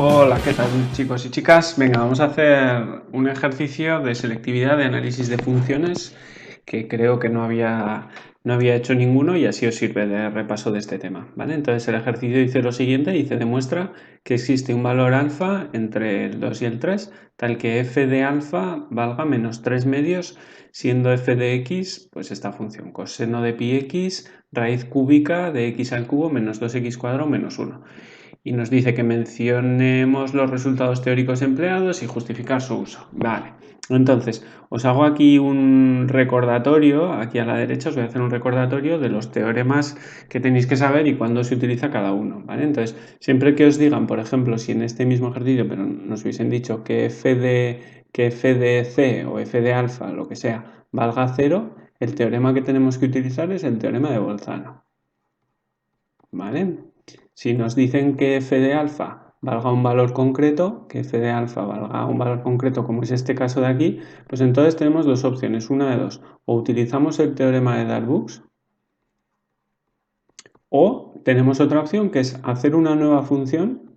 Hola, ¿qué tal chicos y chicas? Venga, vamos a hacer un ejercicio de selectividad de análisis de funciones que creo que no había hecho ninguno y así os sirve de repaso de este tema, ¿vale? Entonces el ejercicio dice lo siguiente, demuestra que existe un valor alfa entre el 2 y el 3, tal que f de alfa valga menos 3 medios, siendo f de x, pues esta función, coseno de pi x, raíz cúbica de x al cubo menos 2x cuadrado menos 1. Y nos dice que mencionemos los resultados teóricos empleados y justificar su uso. Vale, entonces os hago aquí un recordatorio, aquí a la derecha os voy a hacer un recordatorio de los teoremas que tenéis que saber y cuándo se utiliza cada uno, ¿vale? Entonces, siempre que os digan, por ejemplo, si en este mismo ejercicio, pero nos hubiesen dicho que f de c o f de alfa, lo que sea, valga 0, el teorema que tenemos que utilizar es el teorema de Bolzano, ¿vale? Si nos dicen que f de alfa valga un valor concreto, que f de alfa valga un valor concreto, como es este caso de aquí, pues entonces tenemos dos opciones, una de dos. O utilizamos el teorema de Darboux, o tenemos otra opción que es hacer una nueva función,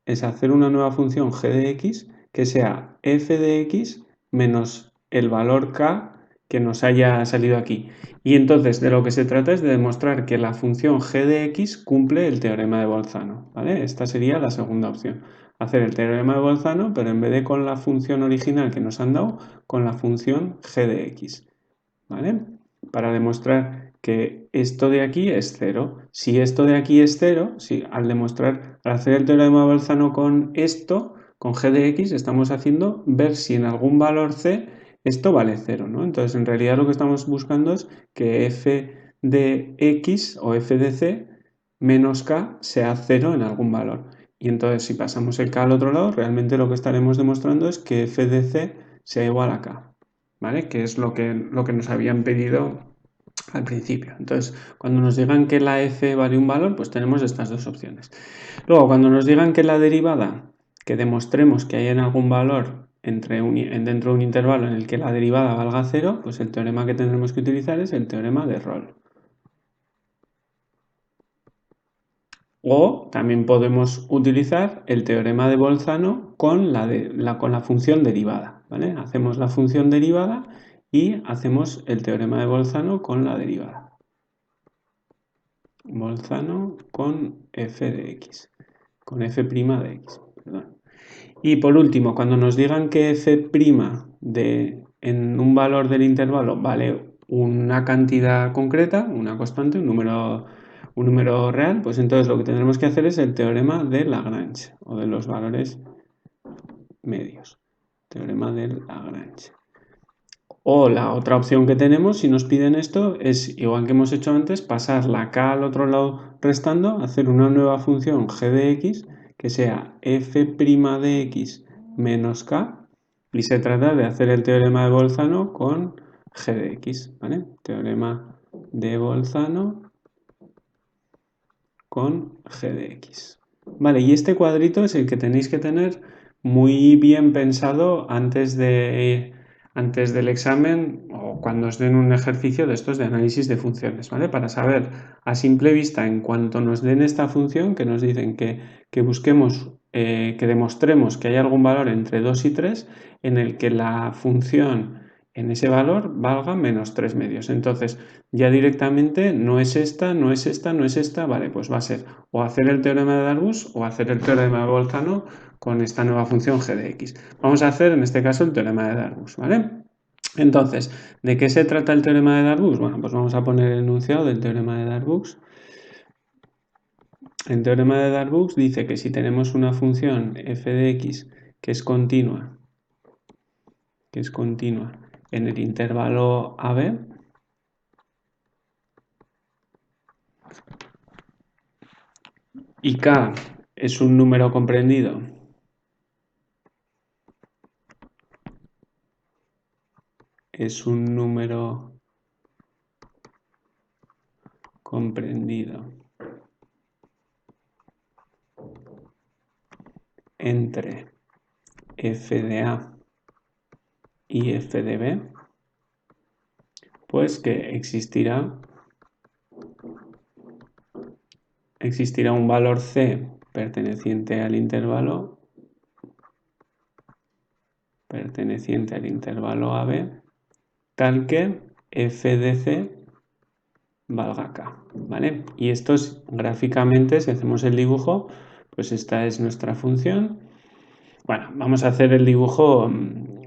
g de x que sea f de x menos el valor k que nos haya salido aquí. Y entonces de lo que se trata es de demostrar que la función g de x cumple el teorema de Bolzano, ¿vale? Esta sería la segunda opción. Hacer el teorema de Bolzano, pero en vez de con la función original que nos han dado, con la función g de x, ¿vale? Para demostrar que esto de aquí es 0. Si esto de aquí es 0, si al hacer el teorema de Bolzano con esto, con g de x, estamos haciendo ver si en algún valor c esto vale 0, ¿no? Entonces, en realidad lo que estamos buscando es que f de x o f de c menos k sea 0 en algún valor. Y entonces, si pasamos el k al otro lado, realmente lo que estaremos demostrando es que f de c sea igual a k, ¿vale? Que es lo que nos habían pedido al principio. Entonces, cuando nos digan que la f vale un valor, pues tenemos estas dos opciones. Luego, cuando nos digan que la derivada, que demostremos que hay en algún valor dentro de un intervalo en el que la derivada valga 0, pues el teorema que tendremos que utilizar es el teorema de Rolle. O también podemos utilizar el teorema de Bolzano con la función derivada, ¿vale? Hacemos la función derivada y hacemos el teorema de Bolzano con la derivada. Bolzano con f de x, con f' de x, perdón. Y por último, cuando nos digan que f' en un valor del intervalo vale una cantidad concreta, una constante, un número real, pues entonces lo que tendremos que hacer es el teorema de Lagrange o de los valores medios. Teorema de Lagrange. O la otra opción que tenemos, si nos piden esto, es igual que hemos hecho antes, pasar la k al otro lado restando, hacer una nueva función g de x que sea f' de x menos k, y se trata de hacer el teorema de Bolzano con g de x, ¿vale? Teorema de Bolzano con g de x. Vale, y este cuadrito es el que tenéis que tener muy bien pensado antes del examen o cuando os den un ejercicio de estos de análisis de funciones, ¿vale? Para saber a simple vista, en cuanto nos den esta función, que nos dicen que busquemos, que demostremos que hay algún valor entre 2 y 3 en el que la función en ese valor valga menos 3 medios. Entonces, ya directamente no es esta, no es esta, no es esta, vale, pues va a ser o hacer el teorema de Darboux o hacer el teorema de Bolzano con esta nueva función g de x. Vamos a hacer en este caso el teorema de Darboux, ¿vale? Entonces, ¿de qué se trata el teorema de Darboux? Bueno, pues vamos a poner el enunciado del teorema de Darboux. El teorema de Darboux dice que si tenemos una función f de x que es continua en el intervalo AB, y k es un número comprendido entre f de A y f de B, pues que existirá un valor C' perteneciente al intervalo AB, tal que f de c valga k, ¿vale? Y esto es gráficamente, si hacemos el dibujo, pues esta es nuestra función. Bueno, vamos a hacer el dibujo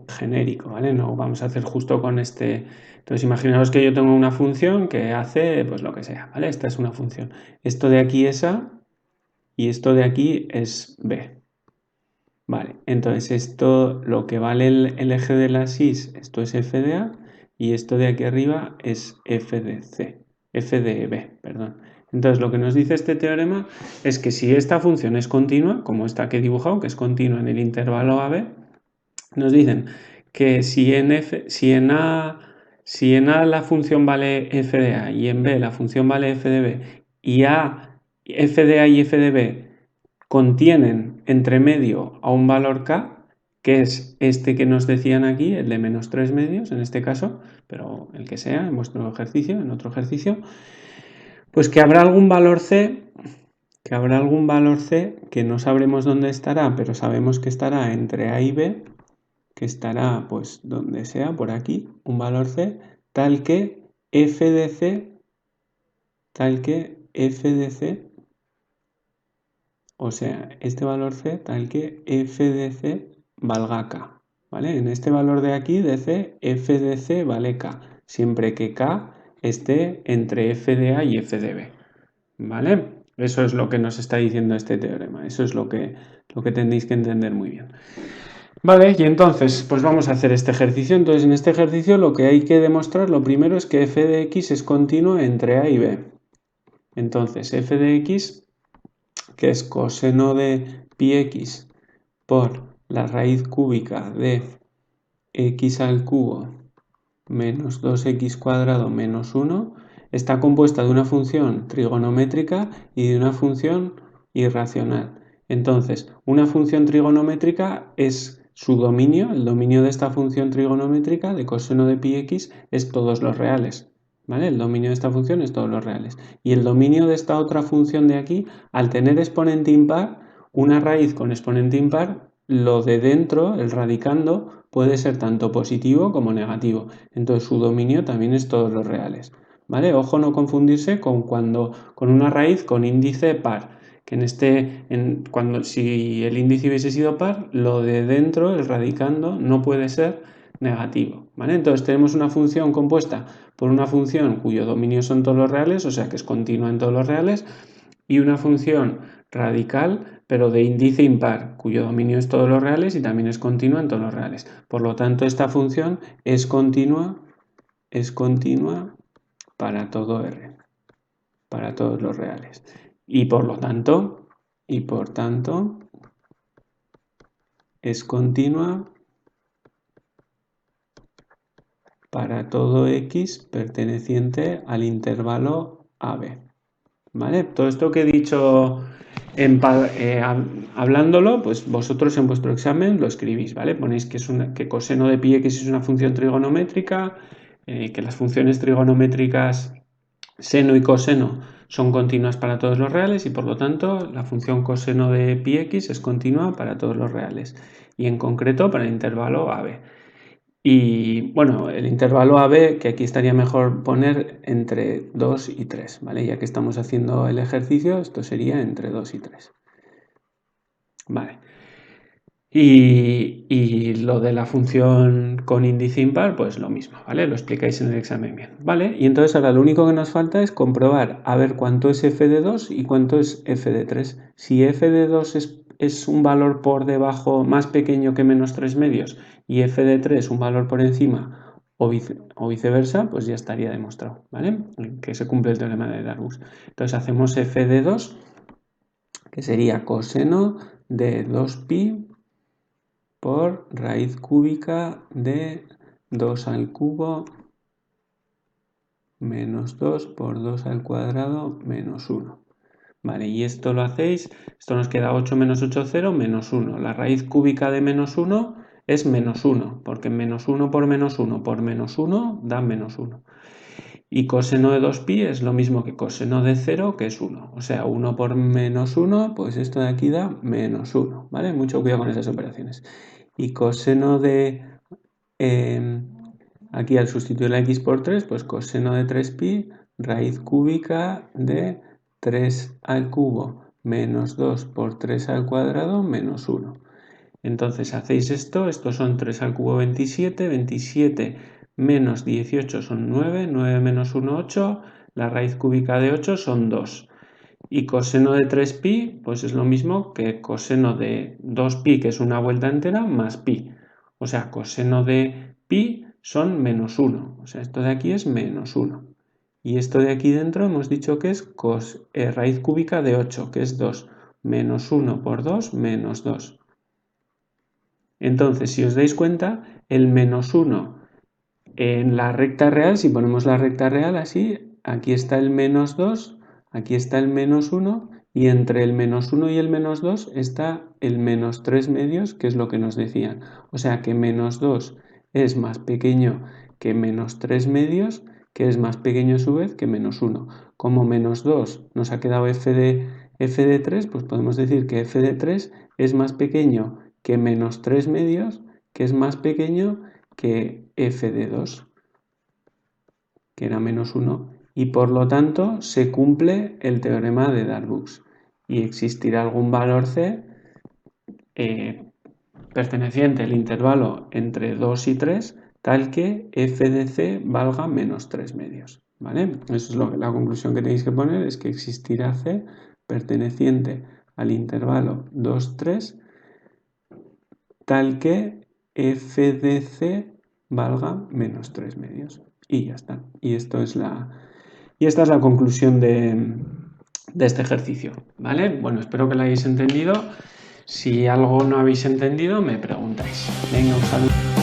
genérico, ¿vale? No vamos a hacer justo con este. Entonces, imaginaos que yo tengo una función que hace, pues lo que sea, ¿vale? Esta es una función. Esto de aquí es A y esto de aquí es B. Vale, entonces esto, lo que vale el eje de la axis, esto es f de A y esto de aquí arriba es f de B, perdón. Entonces lo que nos dice este teorema es que si esta función es continua, como esta que he dibujado, que es continua en el intervalo AB, nos dicen que si en A la función vale f de A y en B la función vale f de B y f de A y f de B contienen entre medio a un valor k, que es este que nos decían aquí, el de menos 3 medios en este caso, pero el que sea en vuestro ejercicio, en otro ejercicio, pues que habrá algún valor c, que no sabremos dónde estará, pero sabemos que estará entre A y B, que estará pues donde sea, por aquí, un valor c, tal que f de c, o sea, este valor c tal que f de c valga k, ¿vale? En este valor de aquí de c, f de c vale k, siempre que k esté entre f de a y f de b, ¿vale? Eso es lo que nos está diciendo este teorema, eso es lo que tendréis que entender muy bien. Vale, y entonces, pues vamos a hacer este ejercicio. Entonces, en este ejercicio lo que hay que demostrar, lo primero es que f de x es continuo entre a y b. Entonces, f de x, que es coseno de pi x por la raíz cúbica de x al cubo menos 2x cuadrado menos 1, está compuesta de una función trigonométrica y de una función irracional. Entonces, una función trigonométrica es su dominio, el dominio de esta función trigonométrica de coseno de pi x es todos los reales. ¿Vale? El dominio de esta función es todos los reales. Y el dominio de esta otra función de aquí, al tener exponente impar, una raíz con exponente impar, lo de dentro, el radicando, puede ser tanto positivo como negativo. Entonces su dominio también es todos los reales. ¿Vale? Ojo no confundirse con una raíz con índice par. Que si el índice hubiese sido par, lo de dentro, el radicando, no puede ser negativo. ¿Vale? Entonces tenemos una función compuesta por una función cuyo dominio son todos los reales, o sea que es continua en todos los reales, y una función radical, pero de índice impar, cuyo dominio es todos los reales y también es continua en todos los reales. Por lo tanto, esta función es continua para todo R, para todos los reales. Y por tanto, es continua para todo X perteneciente al intervalo AB. ¿Vale? Todo esto que he dicho hablándolo, pues vosotros en vuestro examen lo escribís, ¿vale? Ponéis que coseno de pi x es una función trigonométrica, que las funciones trigonométricas seno y coseno son continuas para todos los reales y por lo tanto la función coseno de pi x es continua para todos los reales y en concreto para el intervalo AB. Y bueno, el intervalo AB, que aquí estaría mejor poner entre 2 y 3, ¿vale? Ya que estamos haciendo el ejercicio, esto sería entre 2 y 3. Vale. Y lo de la función con índice impar, pues lo mismo, ¿vale? Lo explicáis en el examen bien, ¿vale? Y entonces ahora lo único que nos falta es comprobar a ver cuánto es f de 2 y cuánto es f de 3. Si f de 2 es un valor por debajo más pequeño que menos 3 medios y f de 3 un valor por encima o viceversa, pues ya estaría demostrado, ¿vale? Que se cumple el teorema de Darboux. Entonces hacemos f de 2, que sería coseno de 2pi por raíz cúbica de 2 al cubo menos 2 por 2 al cuadrado menos 1. Vale, y esto lo hacéis, esto nos queda 8 menos 8, 0, menos 1. La raíz cúbica de menos 1 es menos 1, porque menos 1 por menos 1 por menos 1 da menos 1. Y coseno de 2pi es lo mismo que coseno de 0, que es 1. O sea, 1 por menos 1, pues esto de aquí da menos 1, ¿vale? Mucho cuidado con esas operaciones. Y coseno de... aquí al sustituir la x por 3, pues coseno de 3pi, raíz cúbica de 3 al cubo menos 2 por 3 al cuadrado menos 1. Entonces hacéis esto, estos son 3 al cubo 27, 27 menos 18 son 9, 9 menos 1, 8, la raíz cúbica de 8 son 2. Y coseno de 3pi, pues es lo mismo que coseno de 2pi, que es una vuelta entera, más pi. O sea, coseno de pi son menos 1. O sea, esto de aquí es menos 1. Y esto de aquí dentro hemos dicho que es raíz cúbica de 8, que es 2. Menos 1 por 2, menos 2. Entonces, si os dais cuenta, el menos 1 en la recta real, si ponemos la recta real así, aquí está el menos 2, aquí está el menos 1, y entre el menos 1 y el menos 2 está el menos 3 medios, que es lo que nos decían. O sea que menos 2 es más pequeño que menos 3 medios, que es más pequeño a su vez que menos 1. Como menos 2 nos ha quedado f de 3, pues podemos decir que f de 3 es más pequeño que menos 3 medios, que es más pequeño que f de 2, que era menos 1, y por lo tanto se cumple el teorema de Darboux y existirá algún valor c perteneciente al intervalo entre 2 y 3 tal que f de c valga menos 3 medios. ¿Vale? Eso es la conclusión que tenéis que poner, es que existirá c perteneciente al intervalo 2, 3 tal que f de c valga menos 3 medios. Y ya está. Y esta es la conclusión de este ejercicio. ¿Vale? Bueno, espero que lo hayáis entendido. Si algo no habéis entendido, me preguntáis. Venga, un saludo.